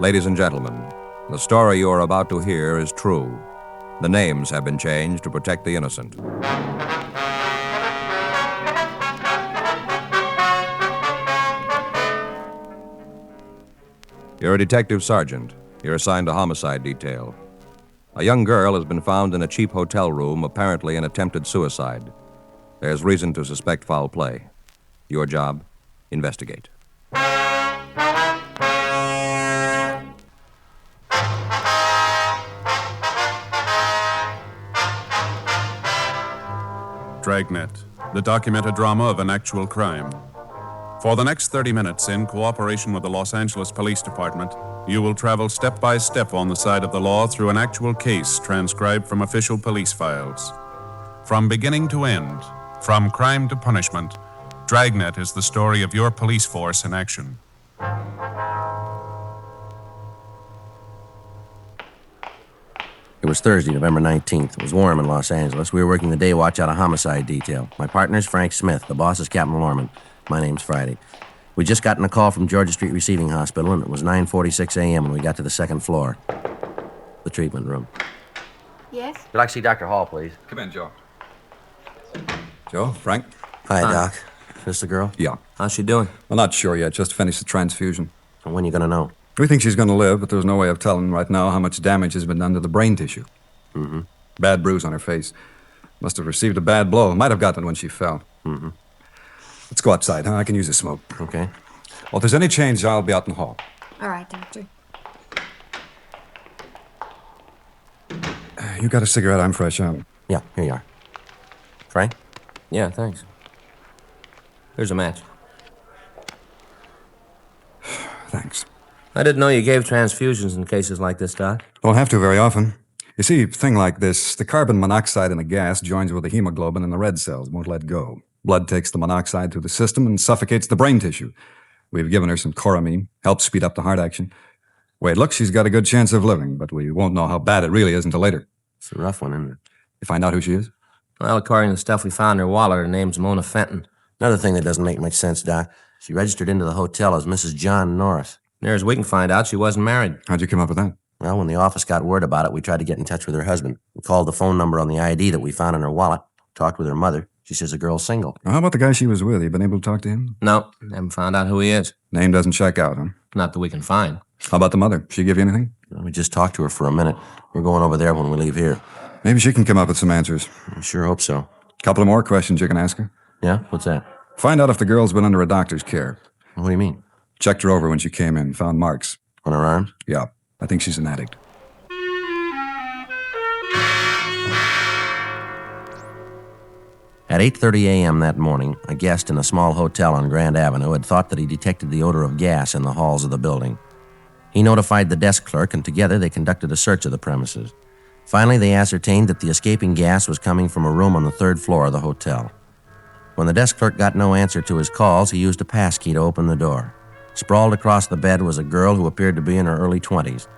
Ladies and gentlemen, the story you are about to hear is true. The names have been changed to protect the innocent. You're a detective sergeant. You're assigned to homicide detail. A young girl has been found in a cheap hotel room, apparently an attempted suicide. There's reason to suspect foul play. Your job, investigate. Dragnet, the documented drama of an actual crime. For the next 30 minutes, in cooperation with the Los Angeles Police Department, you will travel step by step on the side of the law through an actual case transcribed from official police files. From beginning to end, from crime to punishment, Dragnet is the story of your police force in action. It was Thursday, November 19th. It was warm in Los Angeles. We were working the day watch out of homicide detail. My partner's Frank Smith. The boss is Captain Lorman. My name's Friday. We'd just gotten a call from Georgia Street Receiving Hospital, and it was 9:46 a.m. when we got to the second floor. The treatment room. Yes? Would you like to see Dr. Hall, please? Come in, Joe. Joe, Frank? Hi, Doc. Is this the girl? Yeah. How's she doing? Well, not sure yet. Just finished the transfusion. And when you gonna know? We think she's going to live, but there's no way of telling right now how much damage has been done to the brain tissue. Mm-hmm. Bad bruise on her face. Must have received a bad blow. Might have gotten it when she fell. Mm-hmm. Let's go outside, huh? I can use a smoke. Okay. Well, if there's any change, I'll be out in the hall. All right, Doctor. You got a cigarette? I'm fresh out. Yeah, here you are. Frank? Yeah, thanks. Here's a match. Thanks. I didn't know you gave transfusions in cases like this, Doc. Don't have to very often. You see, a thing like this, the carbon monoxide in the gas joins with the hemoglobin in the red cells, won't let go. Blood takes the monoxide through the system and suffocates the brain tissue. We've given her some choramine, helps speed up the heart action. Way it looks, she's got a good chance of living, but we won't know how bad it really is until later. It's a rough one, isn't it? You find out who she is? Well, according to the stuff we found in her wallet, her name's Mona Fenton. Another thing that doesn't make much sense, Doc. She registered into the hotel as Mrs. John Norris. Near as we can find out, she wasn't married. How'd you come up with that? Well, when the office got word about it, we tried to get in touch with her husband. We called the phone number on the ID that we found in her wallet, talked with her mother. She says the girl's single. Well, how about the guy she was with? You been able to talk to him? No, haven't found out who he is. Name doesn't check out, huh? Not that we can find. How about the mother? She give you anything? Well, we just talked to her for a minute. We're going over there when we leave here. Maybe she can come up with some answers. I sure hope so. Couple of more questions you can ask her. Yeah? What's that? Find out if the girl's been under a doctor's care. What do you mean? Checked her over when she came in, found marks. On her arms? Yeah, I think she's an addict. At 8:30 a.m. that morning, a guest in a small hotel on Grand Avenue had thought that he detected the odor of gas in the halls of the building. He notified the desk clerk, and together they conducted a search of the premises. Finally, they ascertained that the escaping gas was coming from a room on the third floor of the hotel. When the desk clerk got no answer to his calls, he used a passkey to open the door. Sprawled across the bed was a girl who appeared to be in her early 20s.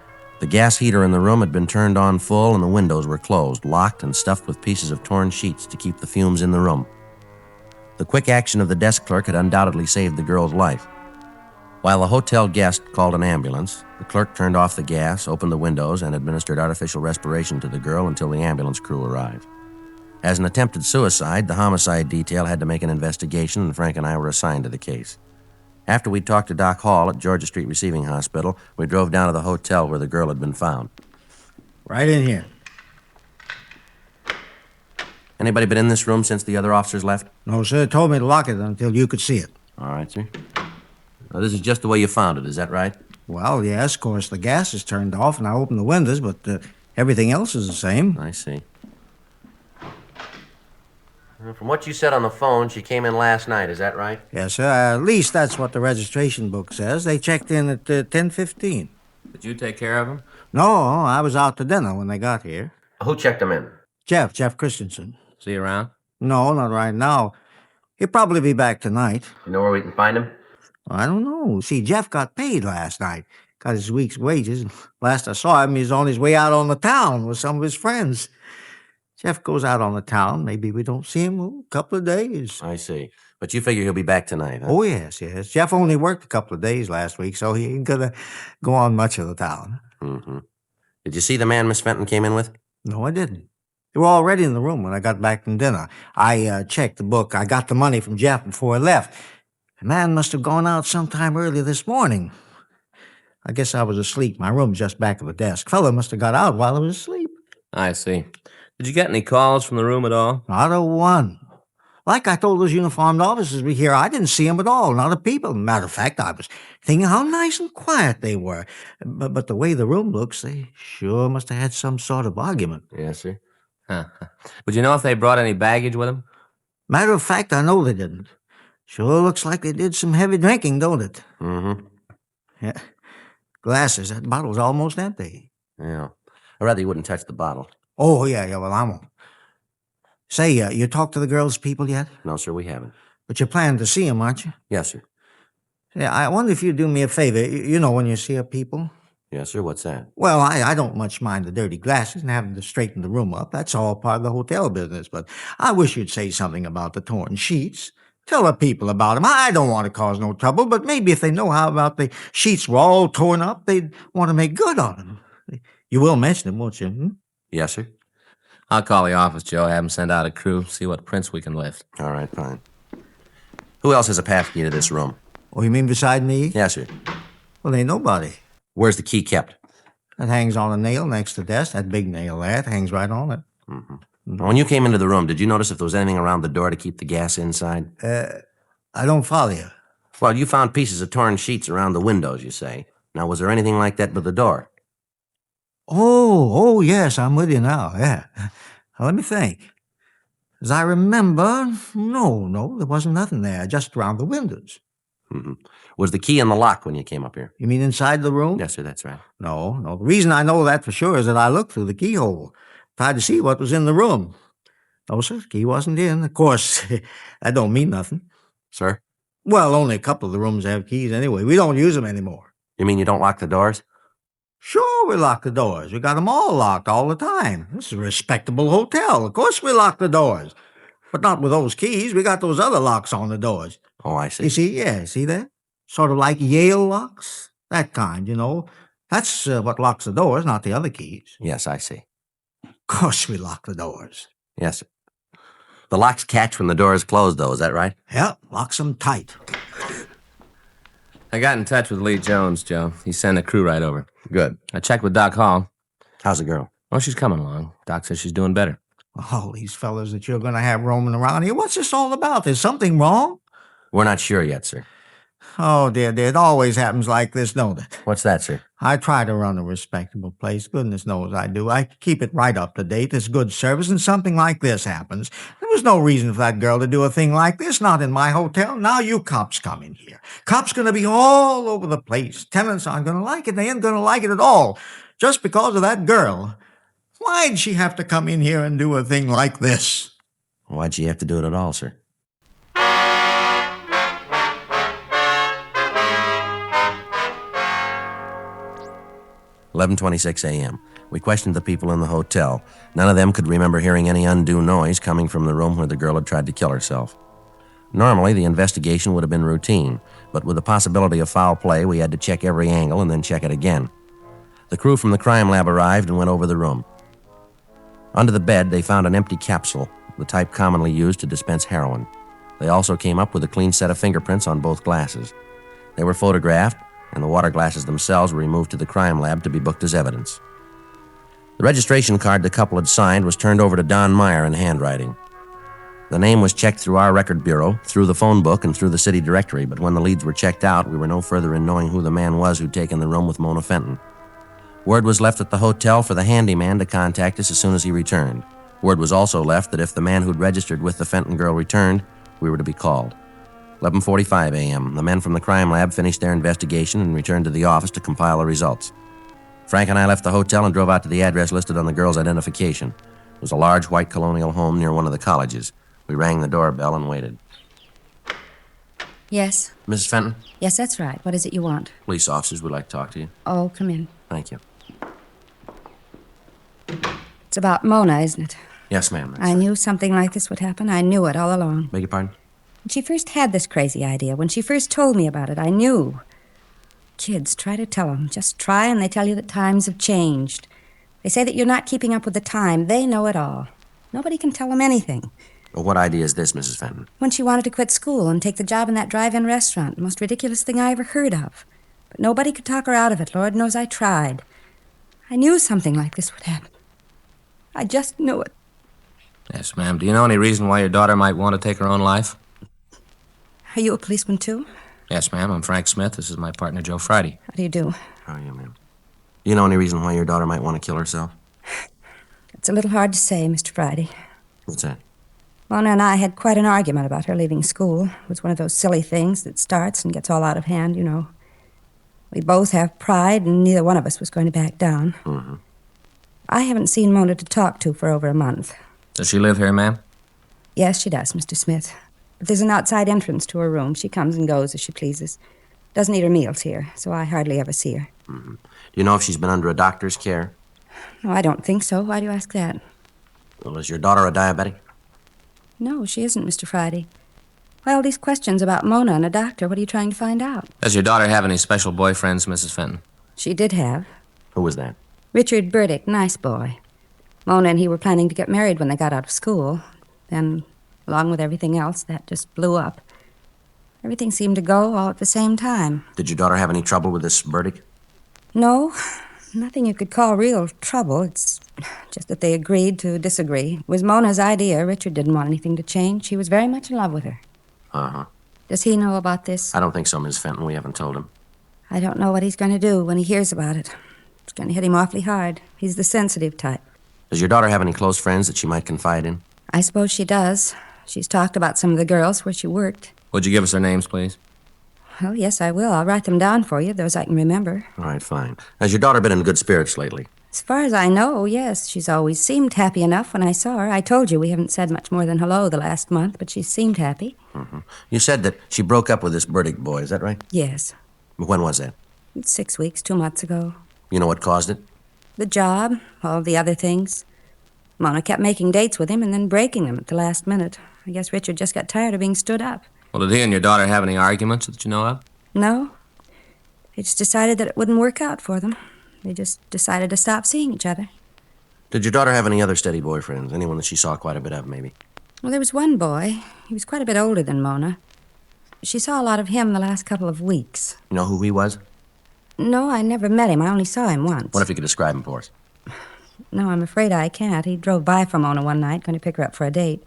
The gas heater in the room had been turned on full and the windows were closed, locked and stuffed with pieces of torn sheets to keep the fumes in the room. The quick action of the desk clerk had undoubtedly saved the girl's life. While the hotel guest called an ambulance, the clerk turned off the gas, opened the windows, and administered artificial respiration to the girl until the ambulance crew arrived. As an attempted suicide, the homicide detail had to make an investigation, and Frank and I were assigned to the case. After we'd talked to Doc Hall at Georgia Street Receiving Hospital, we drove down to the hotel where the girl had been found. Right in here. Anybody been in this room since the other officers left? No, sir. Told me to lock it until you could see it. All right, sir. Now, this is just the way you found it, is that right? Well, yes, of course, the gas is turned off and I opened the windows, but everything else is the same. I see. From what you said on the phone, she came in last night, is that right? Yes, sir. At least that's what the registration book says. They checked in at 10:15. Did you take care of him? No, I was out to dinner when they got here. Who checked him in? Jeff Christensen. Is he around? No, not right now. He'll probably be back tonight. You know where we can find him? I don't know. See, Jeff got paid last night. Got his week's wages. Last I saw him, he was on his way out on the town with some of his friends. Jeff goes out on the town. Maybe we don't see him a couple of days. I see. But you figure he'll be back tonight, huh? Oh, yes. Jeff only worked a couple of days last week, so he ain't gonna go on much of the town. Mm-hmm. Did you see the man Miss Fenton came in with? No, I didn't. They were already in the room when I got back from dinner. I checked the book. I got the money from Jeff before I left. The man must have gone out sometime early this morning. I guess I was asleep. My room's just back of the desk. Fella must have got out while I was asleep. I see. Did you get any calls from the room at all? Not a one. Like I told those uniformed officers we here, I didn't see 'em at all, not a people. Matter of fact, I was thinking how nice and quiet they were. But the way the room looks, they sure must have had some sort of argument. Yes, sir. Huh. Would you know if they brought any baggage with them? Matter of fact, I know they didn't. Sure looks like they did some heavy drinking, don't it? Mm-hmm. Yeah. Glasses, that bottle's almost empty. Yeah. I'd rather you wouldn't touch the bottle. Oh, yeah, well, I won't. Say, you talked to the girl's people yet? No, sir, we haven't. But you're planning to see 'em, aren't you? Yes, sir. Yeah, I wonder if you'd do me a favor. You know when you see her people? Yes, sir. What's that? Well, I don't much mind the dirty glasses and having to straighten the room up. That's all part of the hotel business. But I wish you'd say something about the torn sheets. Tell the people about 'em. I don't want to cause no trouble, but maybe if they know how about the sheets were all torn up, they'd want to make good on 'em. You will mention them, won't you? Hmm? Yes, sir. I'll call the office, Joe. Have them send out a crew, see what prints we can lift. All right, fine. Who else has a pass key to this room? Oh, you mean beside me? Yes, sir. Well, ain't nobody. Where's the key kept? That hangs on a nail next to the desk. That big nail there, it hangs right on it. Now, when you came into the room, did you notice if there was anything around the door to keep the gas inside? I don't follow you. Well, you found pieces of torn sheets around the windows, you say. Now, was there anything like that with the door? Oh, yes, I'm with you now, yeah. Now, let me think. As I remember, no, there wasn't nothing there, just around the windows. Mm-hmm. Was the key in the lock when you came up here? You mean inside the room? Yes, sir, that's right. No. The reason I know that for sure is that I looked through the keyhole, tried to see what was in the room. No, sir, the key wasn't in. Of course, that don't mean nothing. Sir? Well, only a couple of the rooms have keys anyway. We don't use them anymore. You mean you don't lock the doors? Sure, we lock the doors. We got them all locked all the time. This is a respectable hotel. Of course we lock the doors. But not with those keys. We got those other locks on the doors. Oh, I see. You see, yeah, see that? Sort of like Yale locks. That kind, you know. That's what locks the doors, not the other keys. Yes, I see. Of course we lock the doors. Yes, sir. The locks catch when the door is closed, though, is that right? Yep, locks them tight. I got in touch with Lee Jones, Joe. He sent a crew right over. Good. I checked with Doc Hall. How's the girl? Well, she's coming along. Doc says she's doing better. All these fellas that you're going to have roaming around here, what's this all about? There's something wrong? We're not sure yet, sir. Oh, dear, it always happens like this, don't it? What's that, sir? I try to run a respectable place. Goodness knows I do. I keep it right up to date. There's good service, and something like this happens. There was no reason for that girl to do a thing like this, not in my hotel. Now you cops come in here. Cops going to be all over the place. Tenants aren't going to like it. They ain't going to like it at all. Just because of that girl. Why'd she have to come in here and do a thing like this? Why'd she have to do it at all, sir? "11:26 a.m. We questioned the people in the hotel. None of them could remember hearing any undue noise coming from the room where the girl had tried to kill herself. Normally, the investigation would have been routine, but with the possibility of foul play, we had to check every angle and then check it again. The crew from the crime lab arrived and went over the room. Under the bed, they found an empty capsule, the type commonly used to dispense heroin. They also came up with a clean set of fingerprints on both glasses. They were photographed, and the water glasses themselves were removed to the crime lab to be booked as evidence. The registration card the couple had signed was turned over to Don Meyer in handwriting. The name was checked through our record bureau, through the phone book, and through the city directory, but when the leads were checked out, we were no further in knowing who the man was who'd taken the room with Mona Fenton. Word was left at the hotel for the handyman to contact us as soon as he returned. Word was also left that if the man who'd registered with the Fenton girl returned, we were to be called. 11:45 a.m. The men from the crime lab finished their investigation and returned to the office to compile the results. Frank and I left the hotel and drove out to the address listed on the girl's identification. It was a large white colonial home near one of the colleges. We rang the doorbell and waited. Yes. Mrs. Fenton? Yes, that's right. What is it you want? Police officers would like to talk to you. Oh, come in. Thank you. It's about Mona, isn't it? Yes, ma'am. I knew something like this would happen. I knew it all along. Beg your pardon? When she first had this crazy idea, when she first told me about it, I knew. Kids, try to tell them. Just try, and they tell you that times have changed. They say that you're not keeping up with the time. They know it all. Nobody can tell them anything. Well, what idea is this, Mrs. Fenton? When she wanted to quit school and take the job in that drive-in restaurant, the most ridiculous thing I ever heard of. But nobody could talk her out of it. Lord knows I tried. I knew something like this would happen. I just knew it. Yes, ma'am. Do you know any reason why your daughter might want to take her own life? Are you a policeman, too? Yes, ma'am. I'm Frank Smith. This is my partner, Joe Friday. How do you do? How are you, ma'am? Do you know any reason why your daughter might want to kill herself? It's a little hard to say, Mr. Friday. What's that? Mona and I had quite an argument about her leaving school. It was one of those silly things that starts and gets all out of hand, you know. We both have pride, and neither one of us was going to back down. Mm-hmm. I haven't seen Mona to talk to for over a month. Does she live here, ma'am? Yes, she does, Mr. Smith. If there's an outside entrance to her room, she comes and goes as she pleases. Doesn't eat her meals here, so I hardly ever see her. Mm-hmm. Do you know if she's been under a doctor's care? No, I don't think so. Why do you ask that? Well, is your daughter a diabetic? No, she isn't, Mr. Friday. Why all these questions about Mona and a doctor? What are you trying to find out? Does your daughter have any special boyfriends, Mrs. Fenton? She did have. Who was that? Richard Burdick, nice boy. Mona and he were planning to get married when they got out of school. Then, along with everything else, that just blew up. Everything seemed to go all at the same time. Did your daughter have any trouble with this Burdick? No, nothing you could call real trouble. It's just that they agreed to disagree. It was Mona's idea. Richard didn't want anything to change. He was very much in love with her. Uh-huh. Does he know about this? I don't think so, Miss Fenton. We haven't told him. I don't know what he's going to do when he hears about it. It's going to hit him awfully hard. He's the sensitive type. Does your daughter have any close friends that she might confide in? I suppose she does. She's talked about some of the girls where she worked. Would you give us their names, please? Oh, yes, I will. I'll write them down for you, those I can remember. All right, fine. Has your daughter been in good spirits lately? As far as I know, yes. She's always seemed happy enough when I saw her. I told you we haven't said much more than hello the last month, but she seemed happy. Mm-hmm. You said that she broke up with this Burdick boy, is that right? Yes. When was that? 6 weeks, 2 months ago. You know what caused it? The job, all the other things. Mona kept making dates with him and then breaking them at the last minute. I guess Richard just got tired of being stood up. Well, did he and your daughter have any arguments that you know of? No. They just decided that it wouldn't work out for them. They just decided to stop seeing each other. Did your daughter have any other steady boyfriends? Anyone that she saw quite a bit of, maybe? Well, there was one boy. He was quite a bit older than Mona. She saw a lot of him the last couple of weeks. You know who he was? No, I never met him. I only saw him once. What if you could describe him for us? No, I'm afraid I can't. He drove by for Mona one night, going to pick her up for a date.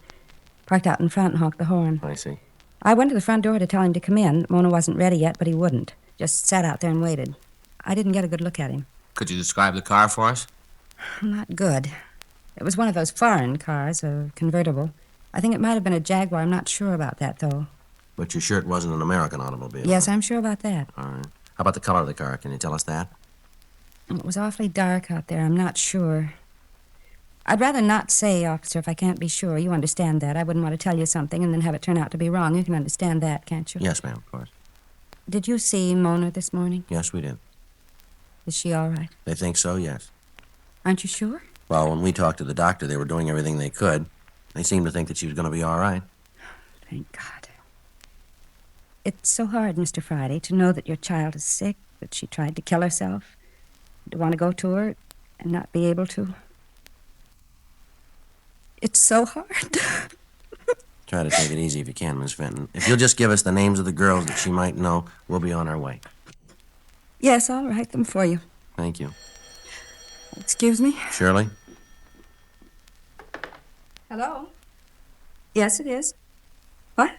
Parked out in front and honked the horn. I see. I went to the front door to tell him to come in. Mona wasn't ready yet, but he wouldn't. Just sat out there and waited. I didn't get a good look at him. Could you describe the car for us? Not good. It was one of those foreign cars, a convertible. I think it might have been a Jaguar. I'm not sure about that, though. But you're sure it wasn't an American automobile? Yes, I'm sure about that. All right. How about the color of the car? Can you tell us that? It was awfully dark out there. I'm not sure. I'd rather not say, officer, if I can't be sure. You understand that. I wouldn't want to tell you something and then have it turn out to be wrong. You can understand that, can't you? Yes, ma'am, of course. Did you see Mona this morning? Yes, we did. Is she all right? They think so, yes. Aren't you sure? Well, when we talked to the doctor, they were doing everything they could. They seemed to think that she was going to be all right. Thank God. It's so hard, Mr. Friday, to know that your child is sick, that she tried to kill herself, to want to go to her and not be able to. It's so hard. Try to take it easy if you can, Miss Fenton. If you'll just give us the names of the girls that she might know, we'll be on our way. Yes, I'll write them for you. Thank you. Excuse me? Shirley? Hello? Yes, it is. What?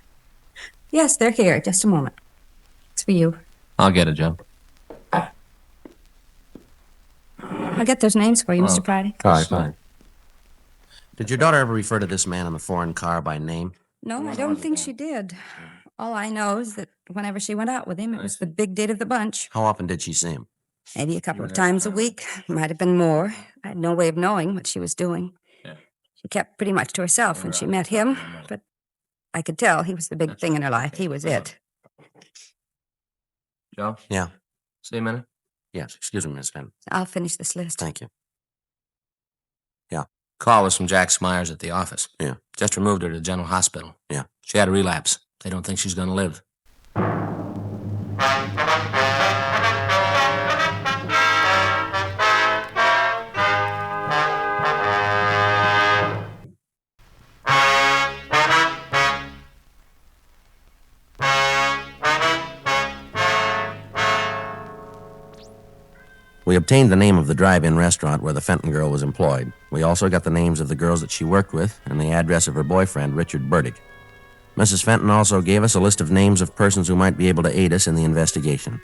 Yes, they're here. Just a moment. It's for you. I'll get it, Joe. I'll get those names for you, Mr. Friday. All right, fine. Did your daughter ever refer to this man in the foreign car by name? No, I don't think she did. All I know is that whenever she went out with him, it was the big date of the bunch. How often did she see him? Maybe a couple of times a week. Might have been more. I had no way of knowing what she was doing. She kept pretty much to herself when she met him, but I could tell he was the big thing in her life. He was it. Joe? Yeah. See a minute? Yes, excuse me, Miss Fenton. I'll finish this list. Thank you. Yeah, Call was from Jack Smyers at the office. Yeah. Just removed her to the general hospital. Yeah. She had a relapse. They don't think she's going to live. We obtained the name of the drive-in restaurant where the Fenton girl was employed. We also got the names of the girls that she worked with and the address of her boyfriend, Richard Burdick. Mrs. Fenton also gave us a list of names of persons who might be able to aid us in the investigation.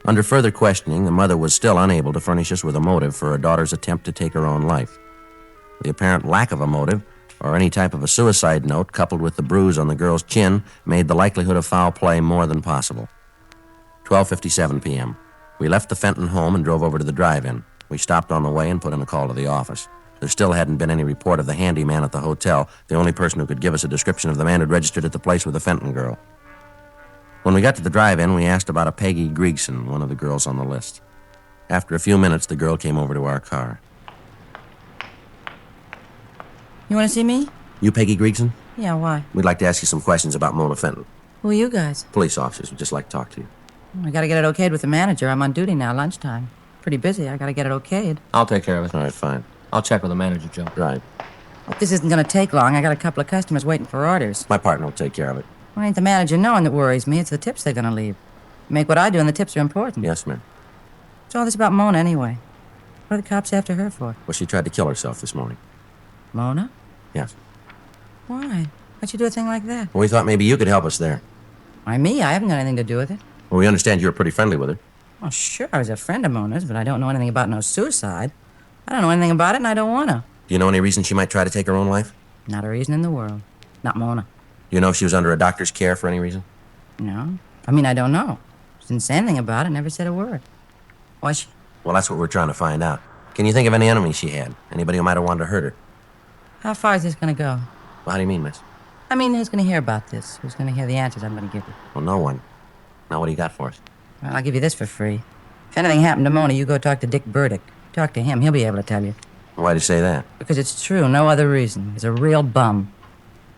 Under further questioning, the mother was still unable to furnish us with a motive for her daughter's attempt to take her own life. The apparent lack of a motive, or any type of a suicide note, coupled with the bruise on the girl's chin, made the likelihood of foul play more than possible. 12:57 p.m. We left the Fenton home and drove over to the drive-in. We stopped on the way and put in a call to the office. There still hadn't been any report of the handyman at the hotel, the only person who could give us a description of the man who'd registered at the place with the Fenton girl. When we got to the drive-in, we asked about a Peggy Griegson, one of the girls on the list. After a few minutes, the girl came over to our car. You want to see me? You Peggy Griegson? Yeah, why? We'd like to ask you some questions about Mona Fenton. Who are you guys? Police officers would just like to talk to you. I gotta get it okayed with the manager. I'm on duty now, lunchtime. Pretty busy. I gotta get it okayed. I'll take care of it. All right, fine. I'll check with the manager, Joe. Right. Hope this isn't gonna take long. I got a couple of customers waiting for orders. My partner will take care of it. Well, ain't the manager knowing that worries me. It's the tips they're gonna leave. Make what I do, and the tips are important. Yes, ma'am. What's all this about Mona, anyway? What are the cops after her for? Well, she tried to kill herself this morning. Mona? Yes. Why? Why'd you do a thing like that? Well, we thought maybe you could help us there. Why, me? I haven't got anything to do with it. Well, we understand you were pretty friendly with her. Well, sure, I was a friend of Mona's, but I don't know anything about no suicide. I don't know anything about it, and I don't want to. Do you know any reason she might try to take her own life? Not a reason in the world. Not Mona. Do you know if she was under a doctor's care for any reason? No. I mean, I don't know. She didn't say anything about it, never said a word. Why she... Well, that's what we're trying to find out. Can you think of any enemies she had? Anybody who might have wanted to hurt her? How far is this going to go? Well, how do you mean, miss? I mean, who's going to hear about this? Who's going to hear the answers I'm going to give you? Well, no one. Now, what do you got for us? Well, I'll give you this for free. If anything happened to Mona, you go talk to Dick Burdick. Talk to him. He'll be able to tell you. Why'd you say that? Because it's true. No other reason. He's a real bum.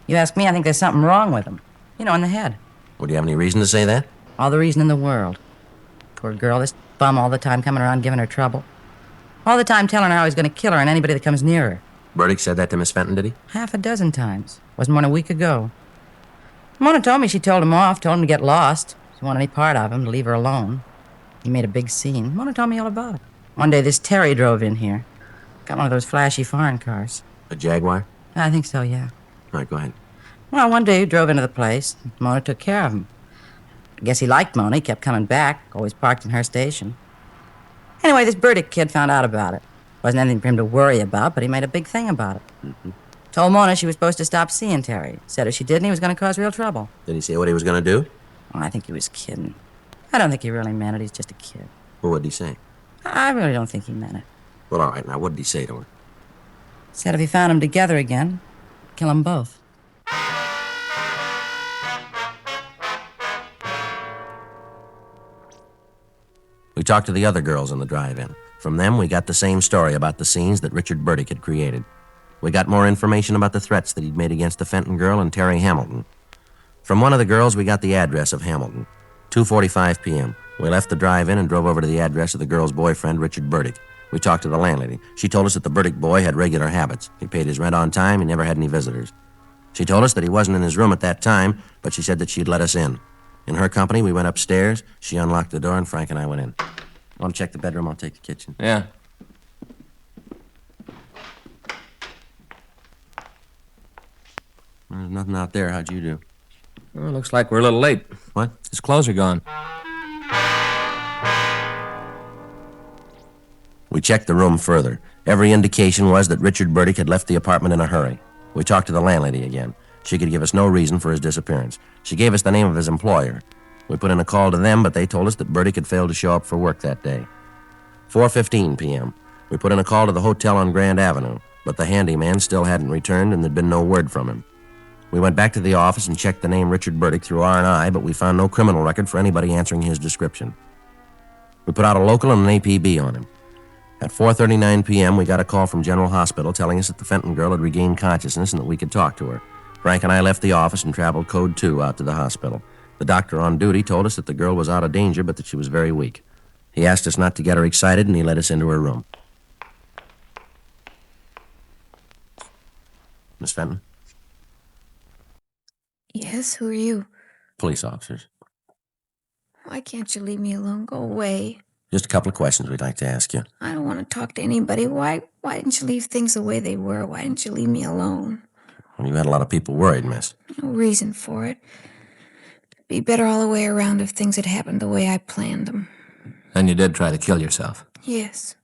You ask me, I think there's something wrong with him. You know, in the head. Would you have any reason to say that? All the reason in the world. Poor girl, this bum all the time coming around giving her trouble. All the time telling her how he's going to kill her and anybody that comes near her. Burdick said that to Miss Fenton, did he? Half a dozen times. Wasn't more than a week ago. Mona told me she told him off, told him to get lost. She didn't want any part of him, to leave her alone. He made a big scene. Mona told me all about it. One day this Terry drove in here. Got one of those flashy foreign cars. A Jaguar? I think so, yeah. All right, go ahead. Well, one day he drove into the place. Mona took care of him. I guess he liked Mona. He kept coming back, always parked in her station. Anyway, this Burdick kid found out about it. Wasn't anything for him to worry about, but he made a big thing about it. Mm-hmm. Told Mona she was supposed to stop seeing Terry. Said if she didn't, he was going to cause real trouble. Did he say what he was going to do? Well, I think he was kidding. I don't think he really meant it. He's just a kid. Well, what did he say? I really don't think he meant it. Well, all right, now, what did he say to her? Said if he found them together again, kill them both. We talked to the other girls in the drive-in. From them, we got the same story about the scenes that Richard Burdick had created. We got more information about the threats that he'd made against the Fenton girl and Terry Hamilton. From one of the girls, we got the address of Hamilton. 2:45 p.m. We left the drive-in and drove over to the address of the girl's boyfriend, Richard Burdick. We talked to the landlady. She told us that the Burdick boy had regular habits. He paid his rent on time. He never had any visitors. She told us that he wasn't in his room at that time, but she said that she'd let us in. In her company, we went upstairs. She unlocked the door, and Frank and I went in. Want to check the bedroom? I'll take the kitchen. Yeah. There's nothing out there. How'd you do? Well, looks like we're a little late. What? His clothes are gone. We checked the room further. Every indication was that Richard Burdick had left the apartment in a hurry. We talked to the landlady again. She could give us no reason for his disappearance. She gave us the name of his employer. We put in a call to them, but they told us that Burdick had failed to show up for work that day. 4:15 p.m. We put in a call to the hotel on Grand Avenue, but the handyman still hadn't returned and there'd been no word from him. We went back to the office and checked the name Richard Burdick through R&I, but we found no criminal record for anybody answering his description. We put out a local and an APB on him. At 4:39 p.m., we got a call from General Hospital telling us that the Fenton girl had regained consciousness and that we could talk to her. Frank and I left the office and traveled Code 2 out to the hospital. The doctor on duty told us that the girl was out of danger, but that she was very weak. He asked us not to get her excited, and he led us into her room. Miss Fenton? Yes, who are you? Police officers. Why can't you leave me alone? Go away. Just a couple of questions we'd like to ask you. I don't want to talk to anybody. Why didn't you leave things the way they were? Why didn't you leave me alone? Well, you had a lot of people worried, miss. No reason for it. It'd be better all the way around if things had happened the way I planned them. And you did try to kill yourself. Yes.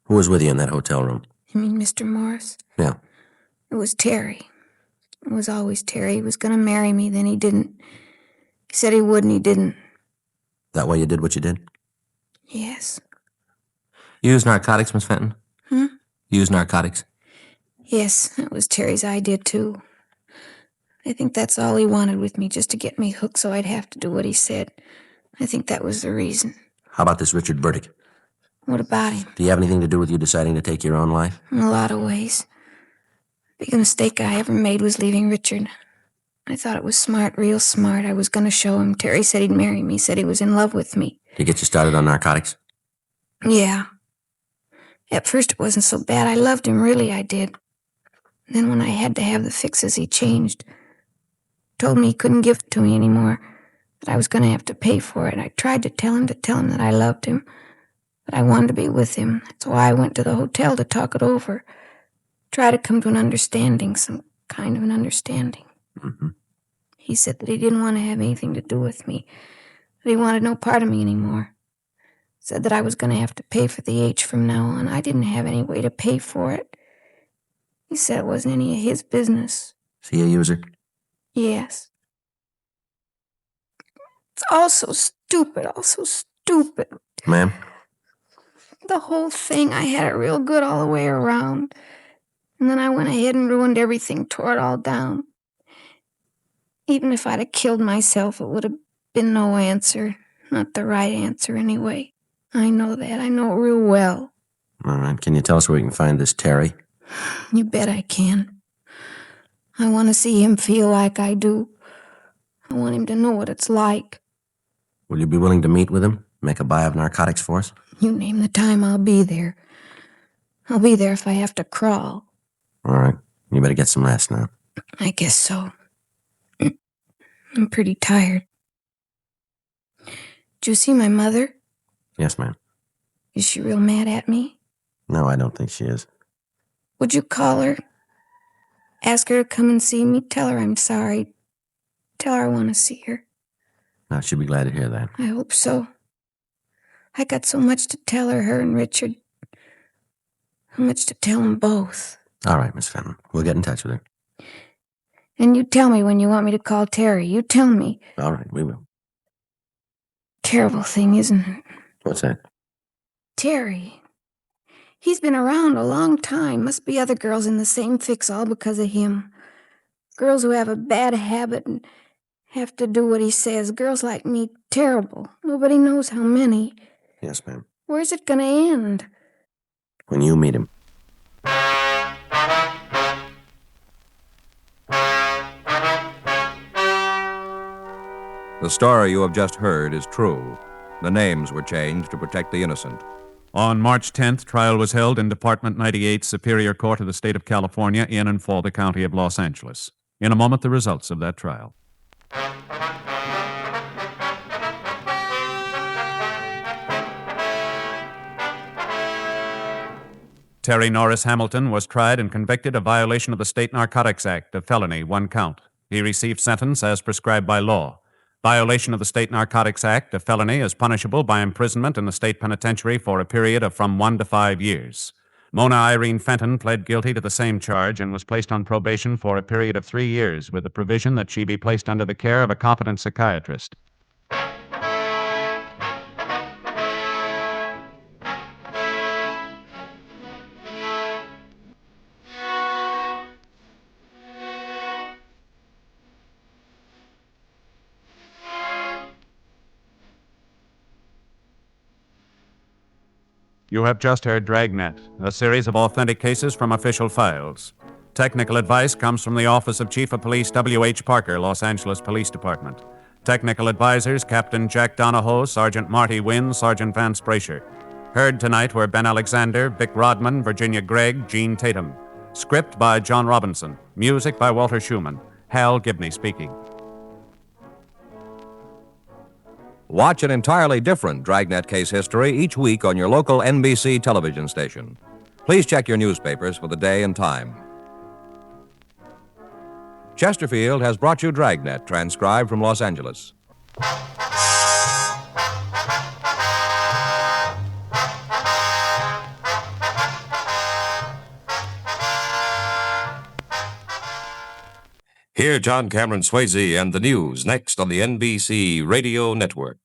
Who was with you in that hotel room? You mean Mr. Morris? Yeah. It was Terry. It was always Terry. He was going to marry me, then he didn't. He said he would, and he didn't. That why you did what you did? Yes. You use narcotics, Miss Fenton? Hmm? You use narcotics? Yes, that was Terry's idea, too. I think that's all he wanted with me, just to get me hooked so I'd have to do what he said. I think that was the reason. How about this Richard Burdick? What about him? Do you have anything to do with you deciding to take your own life? In a lot of ways. The biggest mistake I ever made was leaving Richard. I thought it was smart, real smart. I was going to show him. Terry said he'd marry me, said he was in love with me. Did he get you started on narcotics? Yeah. At first it wasn't so bad. I loved him, really I did. Then when I had to have the fixes, he changed. Told me he couldn't give it to me anymore, that I was going to have to pay for it. I tried to tell him that I loved him, that I wanted to be with him. That's why I went to the hotel to talk it over. Try to come to an understanding, some kind of an understanding. Mm-hmm. He said that he didn't want to have anything to do with me, that he wanted no part of me anymore. Said that I was going to have to pay for the H from now on. I didn't have any way to pay for it. He said it wasn't any of his business. Is he a user? Yes. It's all so stupid, Ma'am? The whole thing, I had it real good all the way around. And then I went ahead and ruined everything, tore it all down. Even if I'd have killed myself, it would have been no answer. Not the right answer, anyway. I know that. I know it real well. All right. Can you tell us where we can find this Terry? You bet I can. I want to see him feel like I do. I want him to know what it's like. Will you be willing to meet with him? Make a buy of narcotics for us? You name the time, I'll be there. I'll be there if I have to crawl. All right. You better get some rest now. I guess so. I'm pretty tired. Did you see my mother? Yes, ma'am. Is she real mad at me? No, I don't think she is. Would you call her? Ask her to come and see me? Tell her I'm sorry. Tell her I want to see her. No, she'll be glad to hear that. I hope so. I got so much to tell her and Richard. So much to tell them both. All right, Miss Fenton. We'll get in touch with her. And you tell me when you want me to call Terry. You tell me. All right, we will. Terrible thing, isn't it? What's that? Terry. He's been around a long time. Must be other girls in the same fix all because of him. Girls who have a bad habit and have to do what he says. Girls like me, terrible. Nobody knows how many. Yes, ma'am. Where's it gonna end? When you meet him. The story you have just heard is true. The names were changed to protect the innocent. On March 10th, trial was held in Department 98 Superior Court of the State of California in and for the County of Los Angeles. In a moment, the results of that trial. Terry Norris Hamilton was tried and convicted of violation of the State Narcotics Act, a felony, 1 count. He received sentence as prescribed by law. Violation of the State Narcotics Act, a felony, is punishable by imprisonment in the state penitentiary for a period of from 1 to 5 years. Mona Irene Fenton pled guilty to the same charge and was placed on probation for a period of 3 years with the provision that she be placed under the care of a competent psychiatrist. You have just heard Dragnet, a series of authentic cases from official files. Technical advice comes from the Office of Chief of Police W.H. Parker, Los Angeles Police Department. Technical advisors Captain Jack Donahoe, Sergeant Marty Wynn, Sergeant Vance Brasher. Heard tonight were Ben Alexander, Vic Rodman, Virginia Gregg, Gene Tatum. Script by John Robinson. Music by Walter Schumann. Hal Gibney speaking. Watch an entirely different Dragnet case history each week on your local NBC television station. Please check your newspapers for the day and time. Chesterfield has brought you Dragnet, transcribed from Los Angeles. Hear John Cameron Swayze and the news next on the NBC Radio Network.